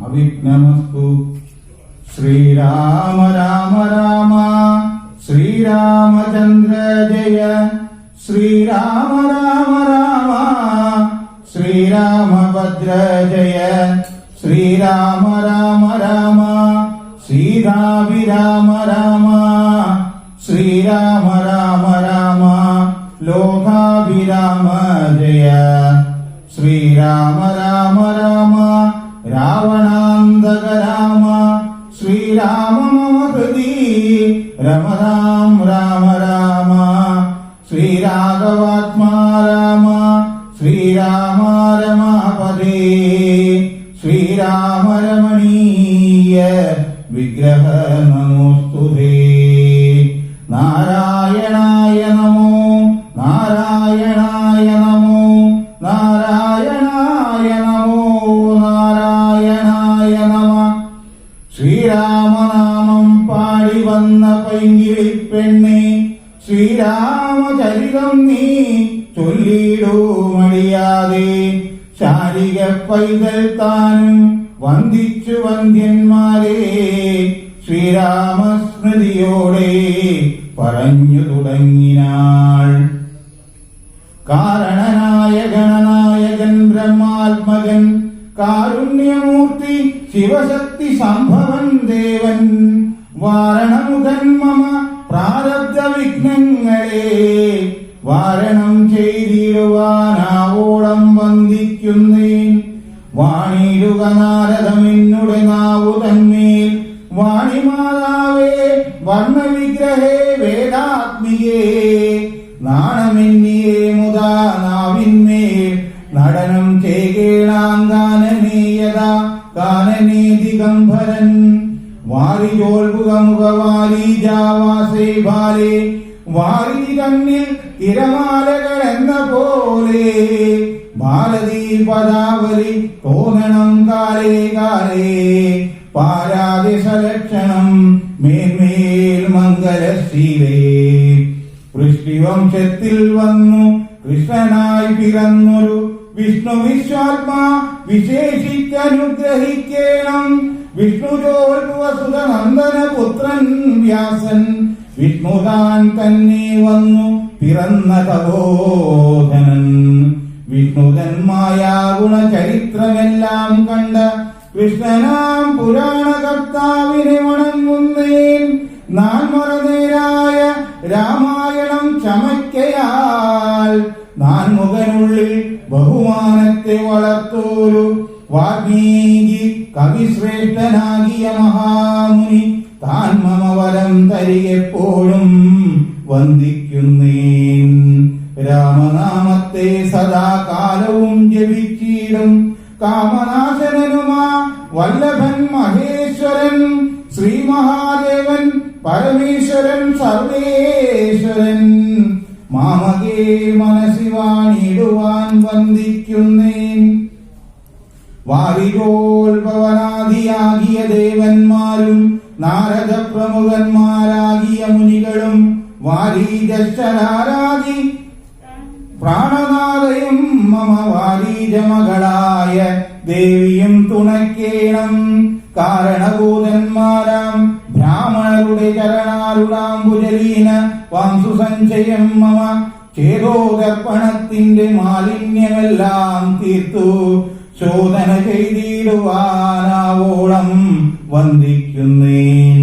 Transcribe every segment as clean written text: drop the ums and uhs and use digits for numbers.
അവിഘ്നമസ്തു. ശ്രീരാമ രാമ രാമ ശ്രീരാമചന്ദ്ര ജയ. ശ്രീരാമ രാമ രാമ ശ്രീരാമഭദ്ര ജയ. ശ്രീരാമ രാമ രാമ സീതാഭിരാമ രാമ. ശ്രീരാമ രാമ രാമ ലോകാഭിരാമ ജയ. ശ്രീരാമ രാമ രാമ രാവണാന്തക രാമ. ശ്രീരാമ മമ ഹൃദി രമതാം രാമ രാമ. ശ്രീരാഘവാത്മാ രാമ. ശ്രീരാമ രമാപദേ. ശ്രീരാമ രമണീയ വിഗ്രഹ നമോസ്തുതേ. നാരായണായ നമോ നാരായണായ നമോ നാരായണായ നമോ നാരായണായ നമ. ശ്രീരാമനാമം പാടി വന്ന പൈങ്കിളി പെണ്ണെ, ശ്രീരാമചരിതം നീ ചൊല്ലിടൂ മടിയാതെ. ശാരിക പൈതൽ താനും വന്ദിച്ചു വന്ധ്യന്മാരെ, ശ്രീരാമസ്മൃതിയോടെ പറഞ്ഞു തുടങ്ങിനാൾ. കാരണനായ ഗണനായകൻ ബ്രഹ്മാത്മകൻ, കാരുണ്യമൂർത്തി ശിവശക്തി സംഭവൻ ദേവൻ. വാരണമുഖൻ മമ പ്രാരബ്ധ വിഘ്നങ്ങളെ, വാരണം ചെയ്തിടുവാനാവോളം വന്ദിക്കുന്നേൻ. വാണിടുക നാരദമെന്നുടെ നാവു തന്മേൽ, വാണിമാതാവേ വർണ്ണവിഗ്രഹേ വേദാത്മികേ. നാണമെന്നിയേ മുതാ നാവിന്മേൽ, നടനം ചേകേണാങ്കാനനേയത കാനനേ ദിഗംബരൻ. വാരിജോൽമുഖമുഖവാരീജാവാസേ ബാലേ, വാരി തന്നിൽ തിരമാലകൾ എന്ന പോലെ. ഭാരതീ പദാവലി തോന്നണം കാലേ കാലേ, പാരാദിശലക്ഷണം മേന്മേൽ മംഗലശീലേ. വൃഷ്ടിവംശത്തിൽ വന്നു കൃഷ്ണനായി പിറന്നൊരു വിഷ്ണു വിശ്വാത്മാ വിശേഷിച്ചനുഗ്രഹിക്കേണം. വിഷ്ണുജോൽവസുത നന്ദന പുത്രൻ വ്യാസൻ, വിഷ്ണുതാൻ തന്നെ വന്നു പിറന്ന തപോധനൻ. വിഷ്ണുതന്മായ ഗുണചരിത്രമെല്ലാം കണ്ട കൃഷ്ണനാം പുരാണകർത്താവിനെ വണങ്ങുന്നേൻ. നാൻമറനേരായ രാമായണം ചമയ്ക്കയാൽ, നാൻമുഖനുള്ളിൽ ബഹുമാനത്തെ വളർത്തോരു വാൽമീകി കവിശ്രേഷ്ഠനാകിയ മഹാമുനി. താൻ മമ വരം തരികെപ്പോഴും വന്ദിക്കുന്നേൻ. രാമനാമത്തെ സദാകാലവും ജപിച്ചിടും കാമനാശനനുമാ വല്ലഭൻ മഹേശ്വരൻ. ശ്രീ മഹാദേവൻ പരമേശ്വരൻ സർവേശ്വരൻ. മാമകേ മനസ്സി വാണിടുവാൻ വന്ദിക്കുന്നേൻ. വാരിജോത്ഭവനാദിയാകിയ ദേവന്മാരും നാരദ പ്രമുഖന്മാരാകിയ മുനികളും, വാരീജരാദി പ്രാണനാഥയും മമ വാരീജമകളായ ദേവിയും തുണയ്ക്കേണം. കാരണഭൂതന്മാരാം ബ്രാഹ്മണരുടെ ചരണാരുടാംബുജലീന വാംസു സഞ്ചയം മമ. ചേതോദർപ്പണത്തിന്റെ മാലിന്യമെല്ലാം തീർത്തു ശോധന ചെയ്തിടുവാനാവോളം വന്ദിക്കുന്നേൻ.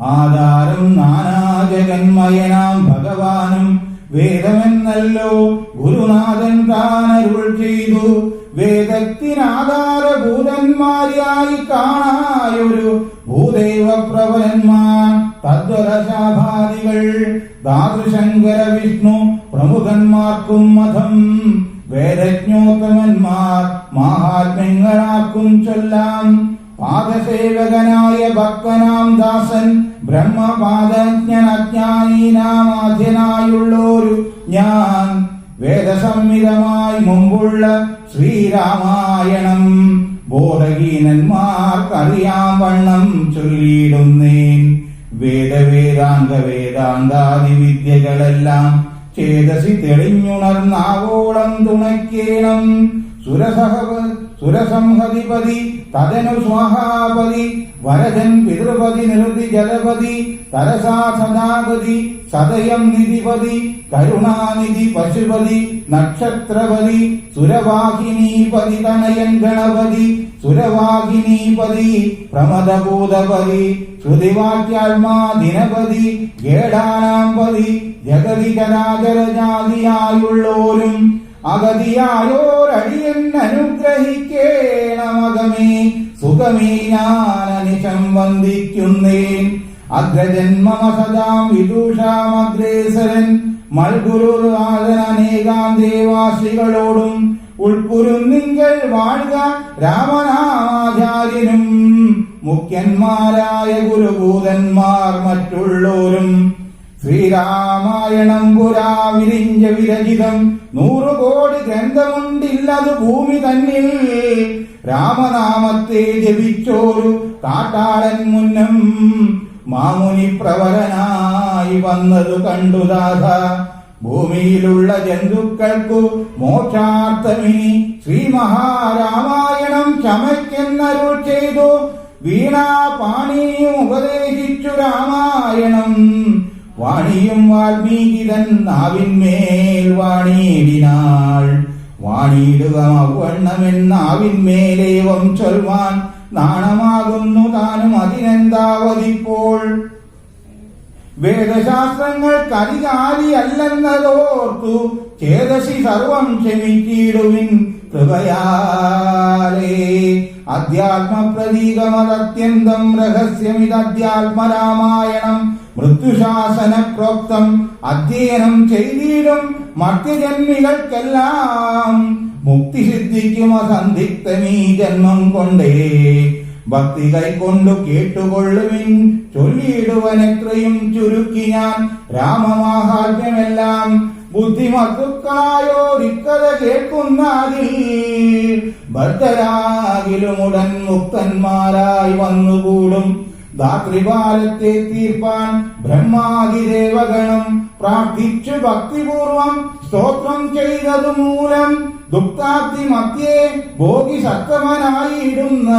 ആധാരം നാനാജഗന്മയനാം ഭഗവാനും വേദമെന്നല്ലോ ഗുരുനാഥൻ താനരുൾ ചെയ്തു. വേദത്തിനാധാരഭൂതന്മാരായി കാണായൊരു ഭൂദേവ പ്രബലന്മാർ തദ്വരശാഭാദികൾ. ധാതുശങ്കര വിഷ്ണു പ്രമുഖന്മാർക്കും മതം. വേദജ്ഞോത്തമന്മാർ മഹാത്മ്യങ്ങളാക്കും ചൊല്ലാം. പാദസേവകനായ ഭക്തനാം ദാസൻ ബ്രഹ്മപാദജ്ഞനാജ്ഞാനീനാമാധ്യനായുള്ളൊരു ഞാൻ. വേദസംഹിതമായി മുമ്പുള്ള ശ്രീരാമായണം ബോധഹീനന്മാർക്കറിയാം വണ്ണം ചൊല്ലിയിടുന്നേൻ. വേദവേദാന്ത വേദാന്താദി വിദ്യകളെല്ലാം ചേതസി തെളിഞ്ഞുണർന്നാവോളം തുണയ്ക്കേണം. സുരസംഹതിപതി തദനു സ്വാഹാപതി വരജൻ പിതൃപതി നിരുതി ജലപതി തരസാ സദാഗതി സദയം നിധിപതി കരുണാനിധി പശുപതി നക്ഷത്രപതി സുരവാഹിനീപതി തനയൻ ഗണപതി സുരവാഹിനീപതി പ്രമദഭൂതപതി ശ്രുതിവാക്യാത്മാ ദിനപതി ഗേടാനാംപതി ജഗതി ചരാചരജാതിയായുള്ളോരും അഗതിയായോരടിയൻ അനുഗ്രഹിക്കേണമകമേ സുഖമേ ഞാനനിശം വന്ദിക്കുന്നേൻ അഗ്രജന്മമ സദാം വിദൂഷാമഗ്രേസരൻ മൽഗുരുനാഥനേകാം ദേവാശ്രികളോടും ഉൾക്കുരുന്നിങ്കൽ വാഴ്ക രാമനാചാര്യനും മുഖ്യന്മാരായ ഗുരുഭൂതന്മാർ മറ്റുള്ളോരും ശ്രീരാമായണം പുരാ വിരിഞ്ച വിരചിതം 100 കോടി ഗ്രന്ഥമുണ്ടില്ലതു ഭൂമി തന്നിൽ രാമനാമത്തെ ജപിച്ചോരു കാട്ടാളൻ മുന്നം മാമുനി പ്രവരനായി വന്നതു കണ്ടുദാഥ ഭൂമിയിലുള്ള ജന്തുക്കൾക്കു മോക്ഷാർത്ഥമിനി ശ്രീ മഹാരാമായണം ചമയ്ക്കെന്നരുൾ ചെയ്തു വീണാ പാണിയും ഉപദേശിച്ചു രാമായണം വാണിയും വാൽമീകിതൻ നാവിന്മേൽ വാണിയിടിനാൾ വാണിയിടുക മൗവണ്ണമെന്നാവിന്മേലേവം ചൊൽവാൻ നാണമാകുന്നു താനും അതിനെന്താവതിപ്പോൾ വേദശാസ്ത്രങ്ങൾ കരികാലിയല്ലെന്നതോർത്തു ചേതസി സർവം ക്ഷമിച്ചിടുവിൻ കൃപയാലേ അധ്യാത്മപ്രതീകമതത്യന്തം രഹസ്യമിതധ്യാത്മരാമായണം മൃത്യുശാസന പ്രോക്തം അധ്യയനം ചെയ്തിടും മർത്യജന്മികൾക്കെല്ലാം മുക്തി സിദ്ധിക്കും അസന്ധിഗ്ധമീ ജന്മം കൊണ്ടേ ഭക്തി കൈക്കൊണ്ടു കേട്ടുകൊള്ളുവിൻ ചൊല്ലിയിടുവൻ എത്രയും ചുരുക്കി ഞാൻ രാമമാഹാത്മ്യമെല്ലാം ബുദ്ധിമത്തുക്കളായോരിക്കഥ കേൾക്കുന്നതിൽ ഭക്തരാകിലുമുടൻ മുക്തന്മാരായി വന്നുകൂടും ധാത്രിപാലത്തെ തീർപ്പാൻ ബ്രഹ്മാതിദേവഗണം പ്രാർത്ഥിച്ചു ഭക്തിപൂർവം സ്തോത്രം ചെയ്തതു മൂലം ദുഃഖാബ്ദി മധ്യേ ഭോഗി സത്തമനായിടുന്ന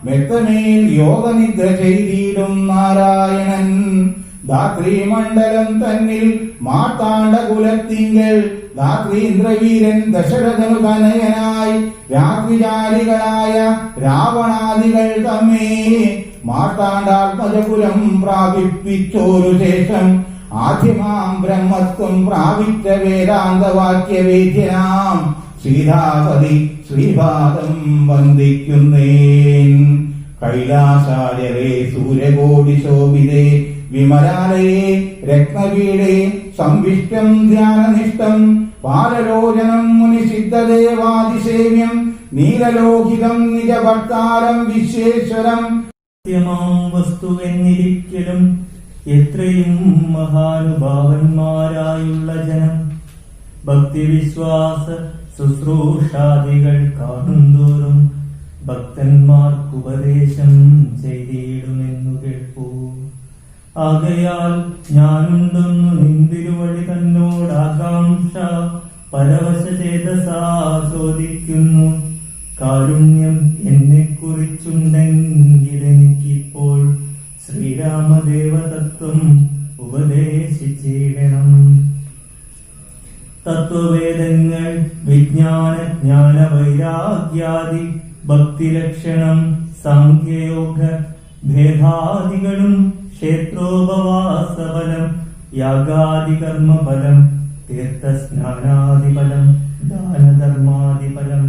മെത്തമേൽ യോഗനിദ്ര ചെയ്തിടും നാരായണൻ ധാത്രീമണ്ഡലം തന്നിൽ മാർത്താണ്ഡ കുലത്തിങ്കൽ ധാത്രീന്ദ്രവീരൻ ദശരഥനു തനയനായി രാത്രിജാലികളായ രാവണാദികൾ തമ്മേ മാർത്താണ്ഡാത്മജപുരം പ്രാപിപ്പിച്ചോരു ശേഷം ആദ്യമാം ബ്രഹ്മത്വം പ്രാപിച്ച വേദാന്തവാക്യവേദ്യനാം സീതാപതി ശ്രീപാദം വന്ദിക്കുന്നേൻ കൈലാസാര്യരേ സൂര്യകോടി ശോഭിതേ വിമലാലയേ രത്നപീഠേ സംവിഷ്ടം ധ്യാനനിഷ്ഠം പാലലോചനം മുനിസിദ്ധദേവാതിസേവ്യം നീലലോഹിതം നിജഭർത്താരം വിശ്വേശ്വരം വസ്തുവെന്നിരിക്കലും എത്രയും മഹാനുഭാവന്മാരായുള്ള ജനം ഭക്തിവിശ്വാസ ശുശ്രൂഷാദികൾ കാണുന്തോറും ഭക്തന്മാർക്കുപദേശം ചെയ്തിടുമെന്നു കേൾപ്പൂ. ആകയാൽ ഞാനുണ്ടെന്നു നിന്തിരുവഴി തന്നോടാകാംക്ഷ പരവശചേതസാ ചോദിക്കുന്നു. കാരുണ്യം എന്നെക്കുറിച്ചുണ്ടെങ്കിൽ എനിക്കിപ്പോൾ ശ്രീരാമദേവതത്വം ഉപദേശിച്ചിടണം. തത്വവേദങ്ങൾ വിജ്ഞാന ജ്ഞാന വൈരാഗ്യാദി ഭക്തിലക്ഷണം സാഖ്യയോഗ ഭേദാദികളും ക്ഷേത്രോപവാസഫലം യാഗാദികർമ്മഫലം തീർത്ഥസ്നാനാദിഫലം ദാനധർമാദിഫലം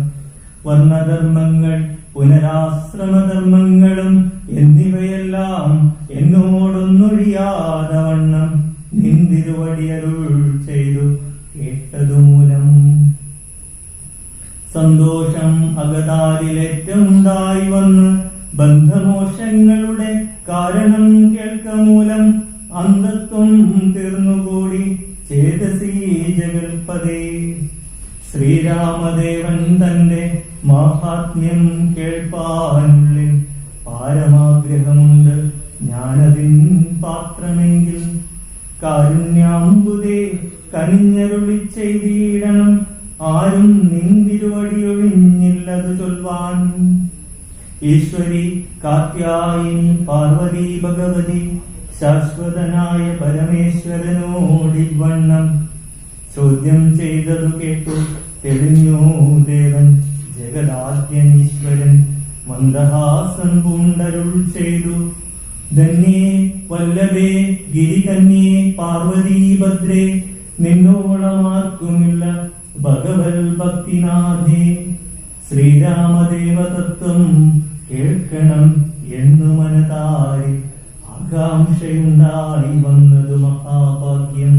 വർണ്ണധർമ്മങ്ങൾ പുനരാശ്രമധർമ്മങ്ങളും എന്നിവയെല്ലാം എന്നോടൊന്നൊഴിയാതെ വണ്ണം നിന്തിരുവടിയരുൾ ചെയ്തു കേട്ടതുമൂലം സന്തോഷം അകതാരിലേറ്റമുണ്ടായി വന്ന് ബന്ധമോക്ഷങ്ങളുടെ കാരണം കേൾക്കമൂലം അന്ധത്വം തീർന്നുകൂടി ചേതസീ ജഗൽപദേ. ശ്രീരാമദേവൻ തന്റെ മാഹാത്മ്യം കേൾപ്പാനുള്ളിൽ പാരമാഗ്രഹമുണ്ട് ഞാനതിൻ പാത്രമെങ്കിൽ കാരുണ്യാംബുദേ കനിഞ്ഞരുളി ചെയ്തിടണം. ആരും നിന്തിരുവടിയൊഴിഞ്ഞില്ലതു ചൊൽവാൻ ഈശ്വരി കാത്യായിനി പാർവതി ഭഗവതി ശാശ്വതനായ പരമേശ്വരനോടിവണ്ണം ചോദ്യം ചെയ്തതു കേട്ടു തെളിഞ്ഞു ദേവൻ ജഗദാദ്യനീശ്വരൻ മന്ദഹാസം പൂണ്ടരുൾ ചെയ്തു. ധന്യേ വല്ലഭേ ഗിരികന്യേ പാർവതീ ഭദ്രേ നിന്നോളമാർക്കുമില്ല ഭഗവൽ ഭക്തിനാഥേ. ശ്രീരാമദേവതത്വം കേൾക്കണം എന്നു മനതാരി ആകാംക്ഷയുണ്ടായി വന്നതു മഹാഭാഗ്യം.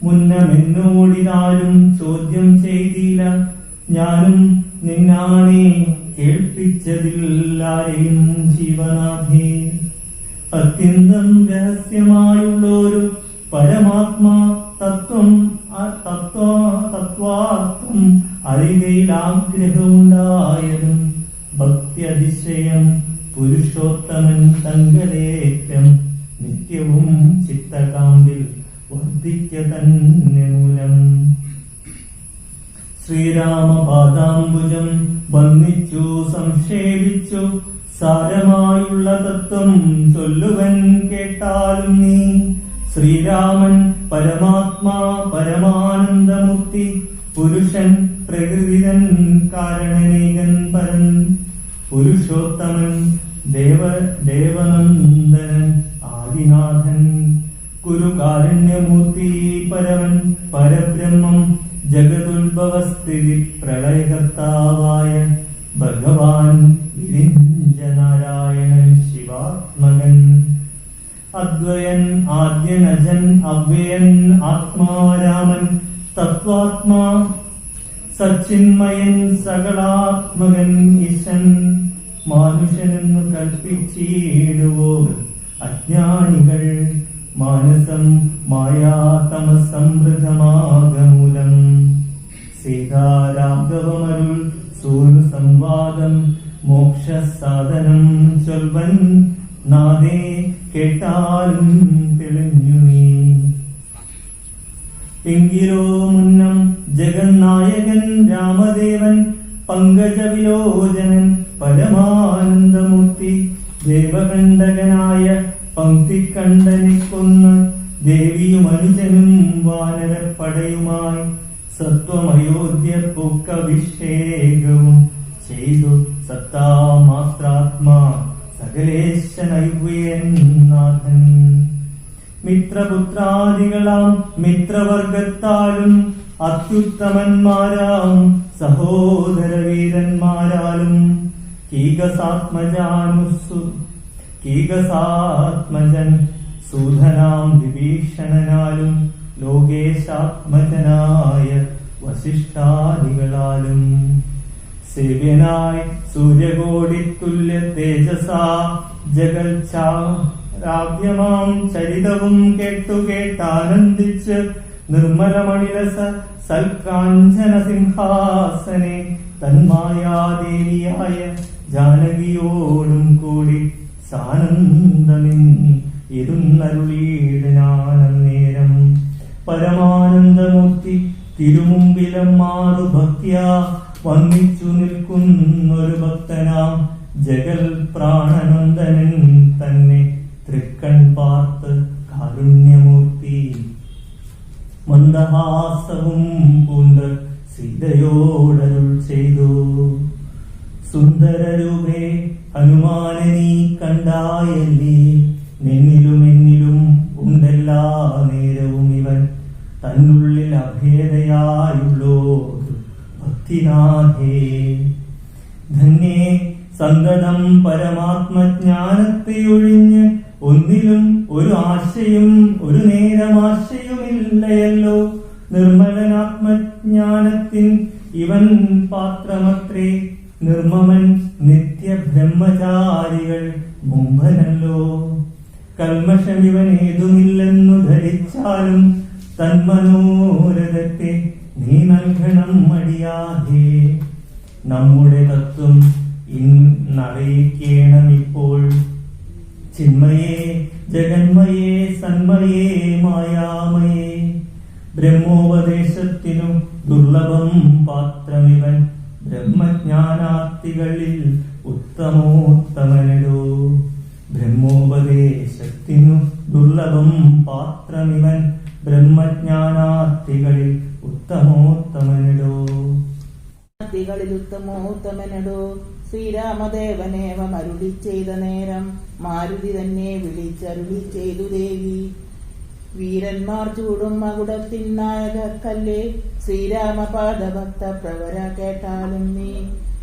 മുന്നമെന്നോടിനാലും ചോദ്യം ചെയ്തില്ല, ഞാനും നിന്നാണേ കേൾപ്പിച്ചതില്ലാരെയും ജീവനാഥേ. അത്യന്തം രഹസ്യമായുള്ളൊരു പരമാത്മാ തത്വം തത്വാർത്ഥം അറിവയിൽ ആഗ്രഹമുണ്ടായതും ഭക്തി അതിശയം പുരുഷോത്തമൻ തങ്കലേറ്റം നിത്യവും ചിത്തകാമ്പിൽ വർദ്ധിക്ക തന്നെ മൂലം. ശ്രീരാമപാദാംബുജം വന്ദിച്ചു സംക്ഷേപിച്ചു സാരമായുള്ള തത്വം ചൊല്ലുവൻ കേട്ടാലും നീ. ശ്രീരാമൻ പരമാത്മാ പരമാനന്ദമൂർത്തി പുരുഷൻ പ്രകൃതിരൻ കാരണനേകൻ പരൻ പുരുഷോത്തമൻ ദേവനന്ദനൻ ആദിനാഥൻ ഗുരുകാരുണ്യമൂർത്തി പരമൻ പരബ്രഹ്മം ജഗതുത്ഭവസ്ഥിതി പ്രളയകർത്താവായ ഭഗവാൻ വിരിഞ്ചനാരായണൻ ശിവാത്മകൻ അദ്വയൻ ആദ്യനജൻ അവ്യയൻ ആത്മാരാമൻ തത്വാത്മാ സച്ചിന്മയൻ സകളാത്മകൻ ഈശൻ മാനുഷനെന്നു കൽപ്പിച്ചിടുവോ അജ്ഞാനികൾ മാനസം മായാതമസംവൃതമാകമൂലം. സീതാരാഘവമരുൾ സൂനു സംവാദം മോക്ഷസാധനം ചൊൽവൻ നാദേ കേട്ടാലും തെളിഞ്ഞു നീ. എങ്കിലോ മുന്നം ജഗന്നായകൻ രാമദേവൻ പങ്കജവിലോചനൻ പരമാനന്ദമൂർത്തി ദേവകണ്ഠകനായ പങ്ക്തിക്കണ്ഠനെ കൊന്ന് ദേവിയും അനുജനും വാനരപ്പടയുമായി സത്വമയോധ്യ പൂക്കഭിഷേകവും ചെയ്തു സത്താമാത്രാത്മാ സകലേശനൈവ്യനാഥൻ. മിത്രപുത്രാദികളാം മിത്രവർഗത്താലും അത്യുത്തമന്മാരാം സഹോദരവീരന്മാരാലും കീകസാത്മജൻ സൂധനാം വിഭീഷണനാലും ലോകേശാത്മജനായ വസിഷ്ഠാദികളാലും സേവ്യനായി സൂര്യകോടി തുല്യ തേജസാ ജഗൽചാരാവ്യമാം ചരിതവും കേട്ടാനന്ദിച്ച് നിർമ്മലമണിരസ സൽകാഞ്ചന സിംഹാസനെ തന്മായാദേവിയായ ജാനകിയോടും കൂടി സാനന്ദമിൻ ഇരുന്നരുളീടനാനേരം. പരമാനന്ദമൂർത്തി തിരുമുമ്പിലമ്മാറു ഭക്തിയാ വന്ദിച്ചു നിൽക്കുന്നൊരു ഭക്തനാം ജഗൽ പ്രാണനന്ദനൻ തന്നെ തൃക്കൺ പാർത്ത് കാരുണ്യമൂർത്തി മന്ദഹാസവും പൂണ്ട് സീതയോടരുൾ ചെയ്തു. സുന്ദരരൂപേ ഹനുമാനനീ കണ്ടായല്ലേ, നിന്നിലും എന്നിലും ഉണ്ടെല്ലാ നേരവും ഇവൻ തന്നുള്ളിൽ അഭേദയായുള്ളോരു ഭക്തിനാഥേ. ധന്യേ സന്തതം പരമാത്മജ്ഞാനത്തെയൊഴിഞ്ഞ് ഒന്നിലും ഒരു ആശയും ഒരു നേരമാശയുമില്ലയല്ലോ. നിർമ്മലനാത്മജ്ഞാനത്തിൻ ഇവൻ പാത്രമത്രേ, നിർമ്മമൻ നിത്യബ്രഹ്മചാരികൾ മുമ്പനല്ലോ. കൽമഷമിവൻ ഏതുമില്ലെന്നു ധരിച്ചാലും തന്മനോരഥത്തെ നീ നൽകണം മടിയാതെ. നമ്മുടെ തത്വം ഇന്നറിയിക്കണം ഇപ്പോൾ. ചിന്മയേ ജഗന്മയേ സന്മയേ മായാമയേ, ബ്രഹ്മോപദേശത്തിനു ദുർലഭം പാത്രമിവൻ ബ്രഹ്മജ്ഞാനാർത്ഥികളിൽ ഉത്തമോത്തമനടോ. ബ്രഹ്മോപദേശത്തിനു ദുർലഭം പാത്രമിവൻ, ബ്രഹ്മജ്ഞാനാർത്ഥികളിൽ ഉത്തമോത്തമനടോ. ഉത്തമോത്തമനടോ. ശ്രീരാമദേവനേവം അരുളി ചെയ്ത നേരം മാരുതി തന്നെ വിളിച്ചരുളി ചെയ്തു ദേവി. വീരന്മാർ ചൂടും മകുടത്തിൻ നായകക്കല്ലേ, ശ്രീരാമപാദഭക്ത പ്രവര കേട്ടാലും നീ.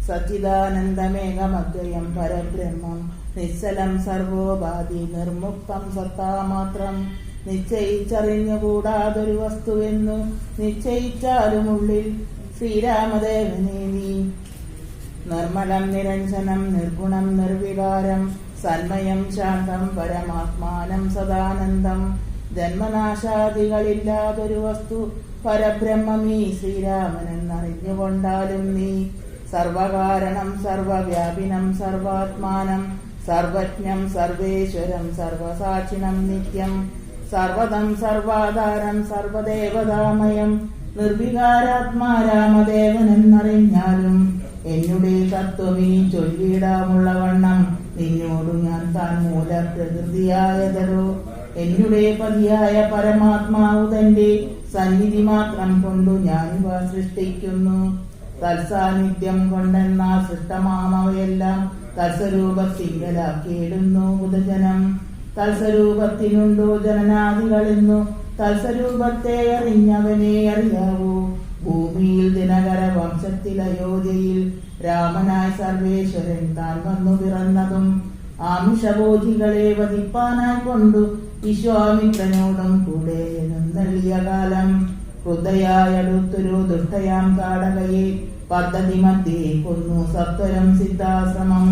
സച്ചിദാനന്ദമേകമദ്വയം പരബ്രഹ്മം, നിശ്ചലം സർവോപാധി നിർമുക്തം സത്താമാത്രം. നിശ്ചയിച്ചറിഞ്ഞുകൂടാതൊരു വസ്തുവെന്നു നിശ്ചയിച്ചാലുമുള്ളിൽ ശ്രീരാമദേവനെ നീ. നിർമ്മലം നിരഞ്ജനം നിർഗുണം നിർവികാരം, സന്മയം ശാന്തം പരമാത്മാനം സദാനന്ദം. ജന്മനാശാദികളില്ലാതൊരു വസ്തു പരബ്രഹ്മമീ ശ്രീരാമനെന്നറിഞ്ഞുകൊണ്ടാലും നീ. സർവകാരണം സർവവ്യാപിനം സർവാത്മാനം, സർവജ്ഞം സർവേശ്വരം സർവസാക്ഷിണം നിത്യം. സർവദം സർവാധാരം സർവദേവതാമയം, നിർവികാരാത്മാ രാമദേവനെന്നറിഞ്ഞാലും എന്നുടെ തത്വമീ ചൊല്ലിടാമുള്ളവണ്ണം നിന്നോടു ഞാൻ താൻ മൂലപ്രകൃതിയായതരോ. എന്നുടെ പതിയായ പരമാത്മാവു തന്റെ സന്നിധി മാത്രം കൊണ്ടു ഞാനിവ സൃഷ്ടിക്കുന്നു. തത്സാന്നിധ്യം കൊണ്ടെന്നാ സൃഷ്ടമാമവയെല്ലാം തത്സ്വരൂപത്തിങ്കലാക്കിയിടുന്നു ബുധജനം. തത്സ്വരൂപത്തിനുണ്ടോ ജനനാദികളെന്നു തത്സ്വരൂപത്തെ അറിഞ്ഞവനെ അറിയാവൂ. ഭൂമിയിൽ ദിനകര വംശത്തിൽ അയോധ്യയിൽ രാമനായി സർവേശ്വരൻ താൻ വന്നു പിറന്നതും ആമിഷബോധികളെ വധിപ്പാനായി കൊണ്ടു വിശ്വാമിത്രനോടും കൂടെ എഴുന്നള്ളിയ കാലം. ഹൃദയായടുത്തൊരു ദുഷ്ടയാം കാടകയെ പദ്ധതി മധ്യേ കൊന്നു സത്വരം സിദ്ധാശ്രമം.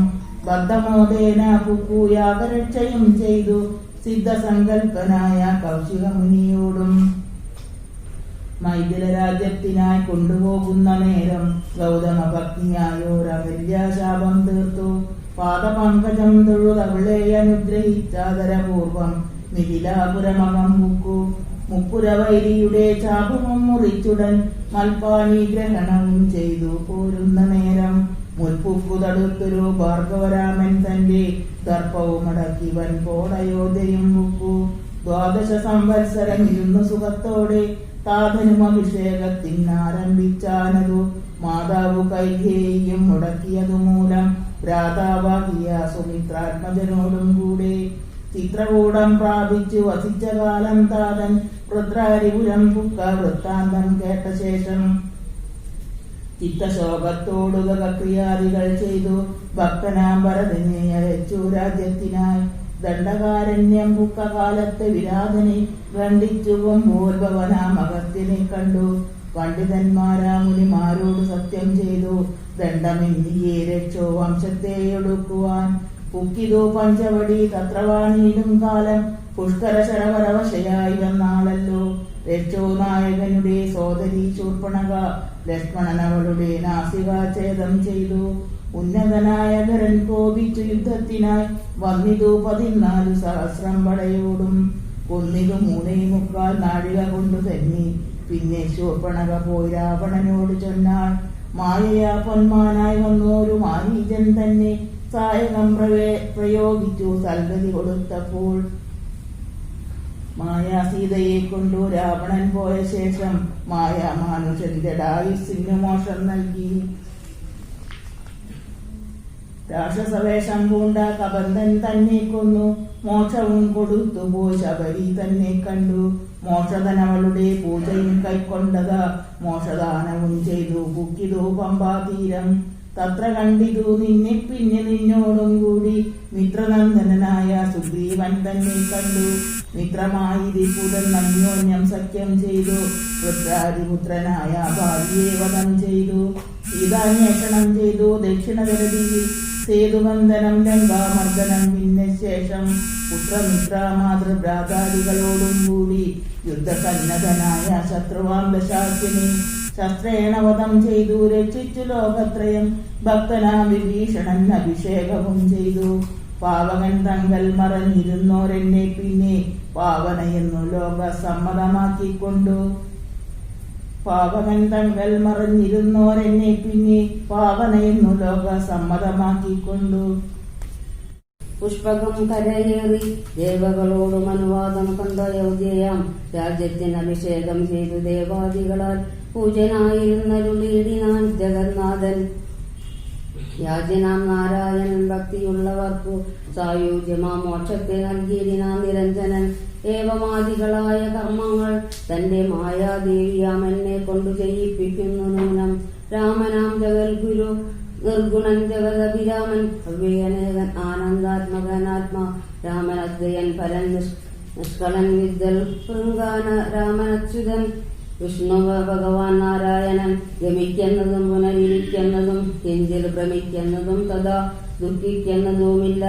ബദ്ധമോദേന പുക്കൂയാഗരക്ഷയും ചെയ്തു സിദ്ധസങ്കൽപ്പനായ കൗശികമുനിയോടും. മൈഥില രാജ്യത്തിനായി കൊണ്ടുപോകുന്ന നേരം ഗൗതമ പത്നിയായോരവല്യാശാപം തീർത്തു. പാദപങ്കജം തൊഴുതവളെ അനുഗ്രഹിച്ചാദരപൂർവം മിഥിലാപുരമകം മുക്കു. മുപ്പുരവൈരിയുടെ ചാപവും മുറിച്ചുടൻ മൽപ്പാണി ഗ്രഹണവും ചെയ്തു പോരുന്ന നേരം മുൽപ്പുക്കു തടുത്തൊരു ഭാർഗവരാമൻ തന്റെ ദർപ്പവുമടക്കി വൻ കോടയോധയും മുക്കു. 12 സംവത്സരം ഇരുന്നു സുഖത്തോടെ താതനും അഭിഷേകത്തിനാരംഭിച്ചാനതു. മാതാവു കൈകേയിയും മുടക്കിയതു മൂലം ഭ്രാതാവാകിയ സുമിത്രാത്മജനോടും കൂടെ ചിത്രകൂടം പ്രാപിച്ചു വസിച്ച കാലം താതൻ രുദ്രാരിപുരം പുക്ക. വൃത്താന്തം കേട്ട ശേഷം ചിത്തശോകത്തോടുക ക്രിയാദികൾ ചെയ്തു ഭക്തനാം ഭരതനെ അയച്ചു രാജ്യത്തിനായി. ദണ്ഡകാരണ്യം പുക്ക കാലത്ത് വിരാതനെ ഖണ്ഡിച്ചു കൊമ്പോത്ഭവനാം അഗസ്ത്യനെ കണ്ടു. പണ്ഡിതന്മാരാ മുനിമാരോട് സത്യം ചെയ്തു ദണ്ഡമെന്നിയെ രക്ഷോ വംശത്തെ ഒടുക്കുവാൻ. പുക്കിതു പഞ്ചവടി തത്രവാണിയിലും കാലം പുഷ്കര ശരവരവശയായി വന്നാളല്ലോ. രക്ഷോ നായകനുടെ സോദരി ശൂർപ്പണക ലക്ഷ്മണനവളുടെ നാസികാഛേദം ചെയ്തു. ഉന്നതനായ ധരൻ കോപിച്ചു യുദ്ധത്തിനായി വന്നിതു 14 സഹസ്രം പടയോടും. കൊന്നിതു 3.25 നാഴിക കൊണ്ടു തന്നെ. പിന്നെ ശൂർപ്പണക പോയി രാവണനോട് ചൊന്നാൾ. മായയാ പൊന്മാനായി വന്നോരു മാരീജൻ തന്നെ സായകം പ്രയോഗിച്ചു സൽഗതി കൊടുത്തപ്പോൾ. മായ സീതയെ കൊണ്ടു രാവണൻ പോയ ശേഷം മായ മാനുഷൻ ജടായുസിന് മോഷം നൽകി. രാക്ഷസവേഷം പൂണ്ട കബന്ധൻ തന്നെ കൊന്നു. മോക്ഷവും കൊടുത്തു പോയി ശബരി തന്നെ കണ്ടു. മോക്ഷധനവളുടെ പൂജയും കൈക്കൊണ്ടതാ മോക്ഷദാനവും ചെയ്തു കുക്കിതു പമ്പാതീരം. തത്ര കണ്ടിതു നിന്നെ പിന്നെ നിന്നോടും കൂടി മിത്രനന്ദനായ സുഗ്രീവൻ തന്നെ കണ്ടു. മിത്രമായി ദിപുതൻ അന്യോന്യം സഖ്യം ചെയ്തു. രുദ്രാരിപുത്രനായ ഭാര്യയെ വധം ചെയ്തു. സീതാന്വേഷണം ചെയ്തു ദക്ഷിണഗതിയിൽ സേതുബന്ധനം ലങ്കാമർദ്ദനം. പിന്നെ ശേഷം പുത്രമിത്ര മാതൃഭ്രാതാദികളോടും കൂടി യുദ്ധസന്നദ്ധനായ ശത്രുവാം ദശാസ്യനെ ശസ്ത്രേണവധം ചെയ്തു രക്ഷിച്ചു ലോകത്രയം. ഭക്തനാം വിഭീഷണൻ അഭിഷേകവും ചെയ്തു. പാവകൻ തങ്ങൾ മറഞ്ഞിരുന്നോരെന്നെ പിന്നെ പാവനയെന്നു ലോക സമ്മതമാക്കിക്കൊണ്ടു. പാവകൻ തങ്ങൾ മറിഞ്ഞിരുന്നോരെന്നെ പിന്നെ പാവനയെന്നു ലോക സമ്മതമാക്കിക്കൊണ്ടു. പുഷ്പകം കരയേറി ദേവകളോടും അനുവാദം കണ്ട അയോധ്യയാം രാജ്യത്തിന് അഭിഷേകം ചെയ്തു ദേവാദികളാൽ പൂജനായിരുന്നരുളീടിനാൻ ജഗന്നാഥൻ. യാജ്ഞനാം നാരായണൻ ഭക്തിയുള്ളവർക്കു സായുജ്യമാ മോക്ഷത്തെ നൽകിയിടിനാൻ നിരഞ്ജനൻ. ഏവമാദികളായ കർമ്മങ്ങൾ തന്റെ മായാദേവിയാം എന്നെ കൊണ്ടു ചെയ്യിപ്പിക്കുന്നു നൂനം. രാമനാം ജഗൽഗുരു നിർഗുണൻ ജഗദഭിരാമൻ അവ്യയനേകൻ ആനന്ദാത്മകനാത്മാ രാമനദ്വയൻ ഫലൻ നിഷ്കളൻ വിദ്ദൽ ശൃംഗാന രാമനച്യുതൻ. വിഷ്ണു ഭഗവാൻ നാരായണൻ ഗമിക്കുന്നതും പുനരിരിക്കുന്നതും എന്തിൽ ഭ്രമിക്കുന്നതും തഥാ ദുഃഖിക്കുന്നതുമില്ല.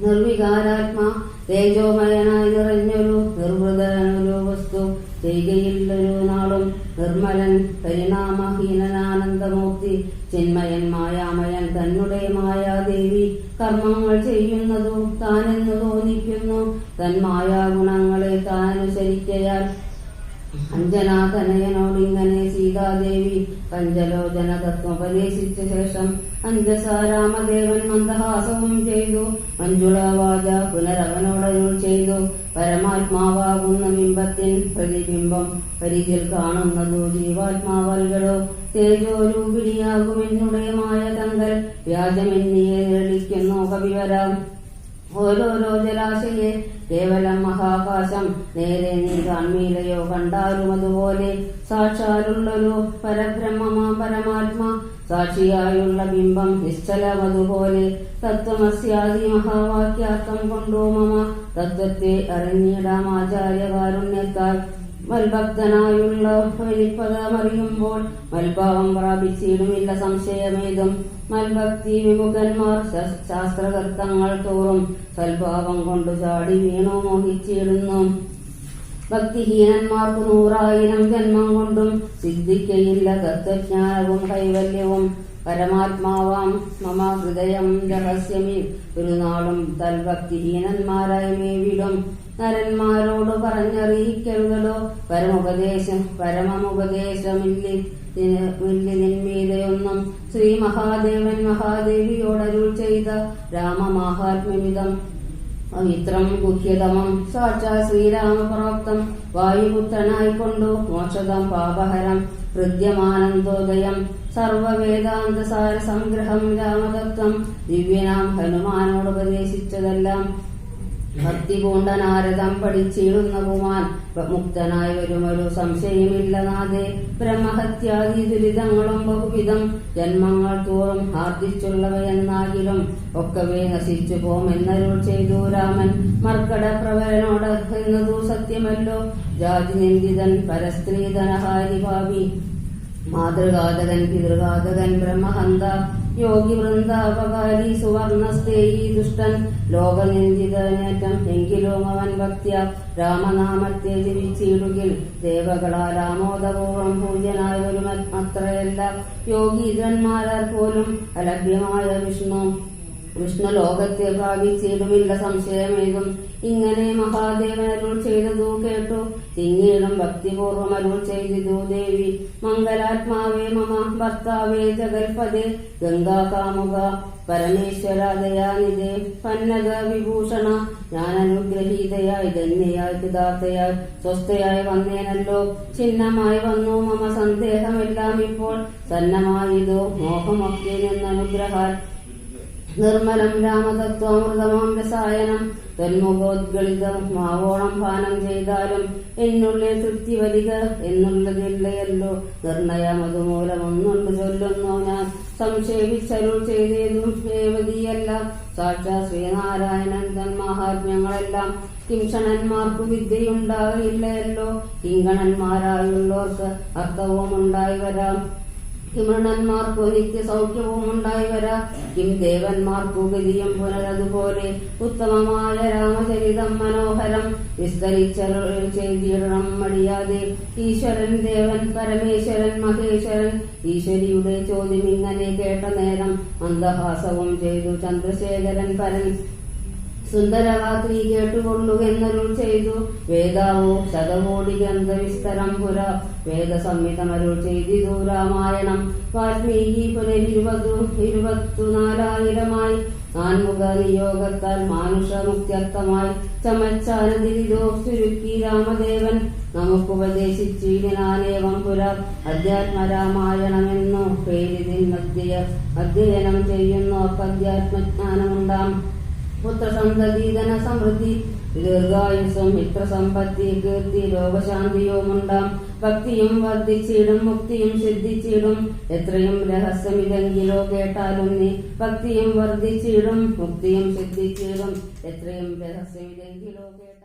നിർവികാരാത്മാ തേജോമയനായി നിറഞ്ഞൊരു നിർവൃതനൊരു വസ്തു ചെയ്കയില്ലൊരു നാളും നിർമ്മലൻ പരിണാമഹീനനാനന്ദമൂർത്തി ചിന്മയൻ മായാമയൻ തന്നെ മായാദേവി കർമ്മങ്ങൾ ചെയ്യുന്നതു താനെന്നു തോന്നിക്കുന്നു. തൻ മായാഗുണങ്ങളെ താനനുസരിക്കയാൽ അഞ്ജനാതനയനോടിങ്ങനെ സീതാദേവി പഞ്ചലോചന തത്വോപദേശിച്ച ശേഷം അഞ്ജസാരാമദേവൻ മന്ദഹാസവും ചെയ്തു. മഞ്ജുളവാച പുനരവനോടരുൾ ചെയ്തു. പരമാത്മാവാകുന്ന ബിംബത്തിൻ പ്രതിബിംബം പരിചിൽ കാണുന്നതു ജീവാത്മാവൽകളോ തേജോരൂപിണിയാകുമെന്നുടെ മായ തങ്കൽ വ്യാജമെന്നിയെ നിരളിക്കുന്നു കവിവരാം. ഓരോരോ ജലാശയെ കേവലം മഹാകാശം നേരെ നീ കാൺമീലയോ കണ്ടാലും അതുപോലെ സാക്ഷാലുള്ളൊരു പരബ്രഹ്മമാ പരമാത്മാ സാക്ഷിയായുള്ള ബിംബം നിശ്ചലമതുപോലെ തത്വമസ്യാദി മഹാവാക്യാർത്ഥം കൊണ്ടോ മമ തത്വത്തെ അറിഞ്ഞിടാം ആചാര്യകാരുണ്യത്താൽ. മൽഭക്തനായുള്ള പദമറിയുമ്പോൾ മൽഭാവം പ്രാപിച്ചിടുമില്ല സംശയമേതും. മൽഭക്തി വിമുഖന്മാർ ശാസ്ത്രകർത്തങ്ങൾ തോറും സൽഭാവം കൊണ്ടു ചാടി വീണു മോഹിച്ചിടുന്നു. ഭക്തിഹീനന്മാർക്ക് 100,000 ജന്മം കൊണ്ടും സിദ്ധിക്കയില്ല തത്വജ്ഞാനവും കൈവല്യവും. പരമാത്മാവാം മമ ഹൃദയം രഹസ്യമി ഒരു നാളും തൽഭക്തിഹീനന്മാരായി മേവിടും. നരന്മാരോട് പറഞ്ഞറിയിക്കരുതലോ പരമമുപദേശമില്ലിതിന്മീതയൊന്നും. ശ്രീ മഹാദേവൻ മഹാദേവിയോടരുൾ ചെയ്ത രാമമാഹാത്മ്യമിതം പവിത്രം ഗുഹ്യതമം സാക്ഷാ ശ്രീരാമപ്രോക്തം. വായുപുത്രനായിക്കൊണ്ടു മോക്ഷതം പാപഹരം ഹൃദ്യമാനന്ദോദയം സർവവേദാന്തസാര സംഗ്രഹം രാമതത്വം. ദിവ്യനാം ഹനുമാനോട് ഉപദേശിച്ചതെല്ലാം ഭക്തി പൂണ്ട നാരദം പഠിച്ചിടുന്ന കുമാൻ മുക്തനായി വരുമൊരു സംശയമില്ല നാഥേ. ബ്രഹ്മഹത്യാദി ദുരിതങ്ങളും ബഹുവിധം ജന്മങ്ങൾ തോറും ആർജിച്ചുള്ളവയെന്നാകിലും ഒക്കവേ നശിച്ചു പോമെന്നരുൾ ചെയ്തു രാമൻ. മർക്കട പ്രവരനോട് എന്നതു സത്യമല്ലോ. ജാതി നിന്ദിതൻ പരസ്ത്രീധനഹാരി ഭാവി മാതൃഘാതകൻ പിതൃഘാതകൻ ബ്രഹ്മഹന്ത യോഗി വൃന്ദാപകാരി സുവർണസ്തേയി ദുഷ്ടൻ ലോകനിന്ദിതനേറ്റം. എങ്കിലും അവൻ ഭക്ത്യ രാമനാമത്തെ ജപിച്ചിടുകിൽ ദേവകളാൽ ആമോദപൂർവം പൂജ്യനായ ഒരു അത്രയല്ല യോഗീന്ദ്രന്മാരാൽ പോലും അലഭ്യമായ വിഷ്ണു ലോകത്തെ പ്രാപിച്ചിടുമില്ല സംശയമേതും. ഇങ്ങനെ മഹാദേവൻ അരുൾ ചെയ്തതു കേട്ടു പിന്നീടും ഭക്തിപൂർവം അരുൾ ചെയ്തു ദേവി. മംഗലാത്മാവേ മമ ഭർത്താവേ ജഗൽപദേ ഗംഗാകാമുക പരമേശ്വര ദയാനിധേ പന്നക വിഭൂഷണ. ഞാൻ അനുഗ്രഹീതയായി ധന്യയായി പിതാർത്ഥയായി സ്വസ്ഥയായി വന്നേനല്ലോ. ചിഹ്നമായി വന്നു മമ സന്ദേഹമെല്ലാം ഇപ്പോൾ സന്നമായതോ മോഹമൊക്കെ നിന്നനുഗ്രഹാൽ. നിർമ്മലം രാമതത്വാമൃതമാം രസായനം തന്മുഖോദ്ഗളിതമാവോളം പാനം ചെയ്താലും എന്നുള്ളിൽ തൃപ്തി വരിക എന്നുള്ളതില്ലയല്ലോ നിർണയം. അതുമൂലം ഒന്നുണ്ട് ചൊല്ലുന്നു ഞാൻ സംക്ഷേപിച്ചരുൾ ചെയ്തേതും രേവതിയല്ല സാക്ഷാ ശ്രീനാരായണൻ തൻ മഹാത്മ്യങ്ങളെല്ലാം കിംഷണന്മാർക്കു വിദ്യയുണ്ടാകില്ലയല്ലോ. കിങ്കണന്മാരായുള്ളവർക്ക് അർത്ഥവും ഉണ്ടായി വരാം. കിമൃണന്മാർക്കു നിത്യ സൗഖ്യവും ഉണ്ടായി വരാം. കിം ദേവന്മാർക്കു ഗതിയും പുനരതുപോലെ ഉത്തമമായ രാമചരിതം മനോഹരം വിസ്തരിച്ചരുൾ ചെയ്തിടണം മടിയാതെ. ഈശ്വരൻ ദേവൻ പരമേശ്വരൻ മഹേശ്വരൻ. ഈശ്വരിയുടെ ചോദ്യം ഇങ്ങനെ കേട്ട നേരം മന്ദഹാസവും ചെയ്തു ചന്ദ്രശേഖരൻ പരൻ. സുന്ദരരാത്രി കേട്ടുകൊള്ളുകെന്നരുൾ ചെയ്തു വേദാവോ ശതകോടി ഗ്രന്ഥവിസ്തരം പുര വേദസംഹിതമരുൾ ചെയ്തിതു രാമായണം വാൽമീകി പുനരിരുപത്തുനാലായിരമായി നാൻമുഖ നിയോഗത്താൽ മാനുഷമുക്ത്യർത്ഥമായി ചമച്ചാനതിരിതോ ചുരുക്കി രാമദേവൻ നമുക്കുപദേശിച്ചിടിനാനേവം പുര അധ്യാത്മരാമായണമെന്നു അധ്യയനം ചെയ്യുന്നവർക്ക് അധ്യാത്മജ്ഞാനമുണ്ടാം പുത്രസന്തതീധന സമൃദ്ധി ദീർഘായുസ്സും മിത്രസമ്പത്തി കീർത്തി രോഗശാന്തിയുമുണ്ടാം ഭക്തിയും വർദ്ധിച്ചിടും മുക്തിയും സിദ്ധിച്ചിടും എത്രയും രഹസ്യമിതെങ്കിലോ കേട്ടാലും നീ ഭക്തിയും വർദ്ധിച്ചിടും മുക്തിയും സിദ്ധിച്ചിടും എത്രയും രഹസ്യമിതെങ്കിലോ കേട്ടാലും